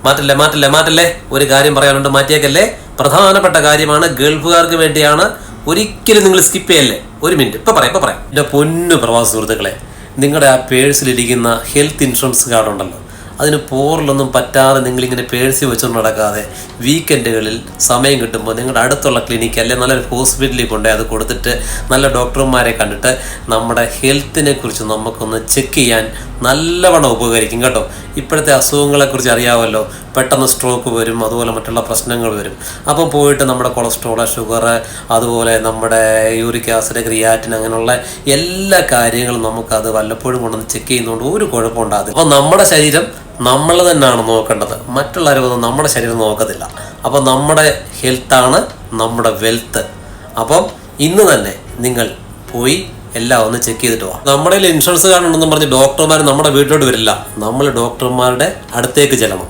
മാറ്റില്ലേ മാറ്റില്ലേ മാറ്റില്ലേ, ഒരു കാര്യം പറയാനുണ്ട്, മാറ്റിയേക്കല്ലേ. പ്രധാനപ്പെട്ട കാര്യമാണ്, ഗൾഫുകാർക്ക് വേണ്ടിയാണ്, ഒരിക്കലും നിങ്ങൾ സ്കിപ്പ് ചെയ്യല്ലേ. ഒരു മിനിറ്റ്, ഇപ്പൊ പറയാം. എൻ്റെ പൊന്നു പ്രവാസി സുഹൃത്തുക്കളെ, നിങ്ങളുടെ ആ പേഴ്സിലിരിക്കുന്ന ഹെൽത്ത് ഇൻഷുറൻസ് കാർഡ് ഉണ്ടല്ലോ, അതിന് പോറിലൊന്നും പറ്റാതെ നിങ്ങളിങ്ങനെ പേഴ്സിൽ വെച്ചുകൊണ്ട് നടക്കാതെ വീക്കെൻഡുകളിൽ സമയം കിട്ടുമ്പോൾ നിങ്ങളുടെ അടുത്തുള്ള ക്ലിനിക്ക് അല്ലെങ്കിൽ നല്ലൊരു ഹോസ്പിറ്റലിൽ കൊണ്ടുപോയി അത് കൊടുത്തിട്ട് നല്ല ഡോക്ടർമാരെ കണ്ടിട്ട് നമ്മുടെ ഹെൽത്തിനെ കുറിച്ച് നമുക്കൊന്ന് ചെക്ക് ചെയ്യാൻ നല്ലവണ്ണം ഉപകരിക്കും കേട്ടോ. ഇപ്പോഴത്തെ അസുഖങ്ങളെക്കുറിച്ച് അറിയാമല്ലോ, പെട്ടെന്ന് സ്ട്രോക്ക് വരും, അതുപോലെ മറ്റുള്ള പ്രശ്നങ്ങൾ വരും. അപ്പം പോയിട്ട് നമ്മുടെ കൊളസ്ട്രോള്, ഷുഗർ, അതുപോലെ നമ്മുടെ യൂറിക് ആസിഡ്, ക്രിയാറ്റിൻ, അങ്ങനെയുള്ള എല്ലാ കാര്യങ്ങളും നമുക്കത് വല്ലപ്പോഴും കൊണ്ടൊന്ന് ചെക്ക് ചെയ്യുന്നതുകൊണ്ട് ഒരു കുഴപ്പമുണ്ടാകും. അപ്പോൾ നമ്മുടെ ശരീരം നമ്മൾ തന്നെയാണ് നോക്കേണ്ടത്, മറ്റുള്ളവരൊന്നും നമ്മുടെ ശരീരം നോക്കത്തില്ല. അപ്പം നമ്മുടെ ഹെൽത്താണ് നമ്മുടെ വെൽത്ത്. അപ്പം ഇന്ന് തന്നെ നിങ്ങൾ പോയി എല്ലാം ഒന്ന് ചെക്ക് ചെയ്തിട്ട് പോവാം. നമ്മുടെ ഇൻഷുറൻസ് കാർഡ് ഉണ്ടെന്ന് പറഞ്ഞ് ഡോക്ടർമാർ നമ്മുടെ വീട്ടിലോട്ട് വരില്ല, നമ്മൾ ഡോക്ടർമാരുടെ അടുത്തേക്ക് ചെല്ലണം.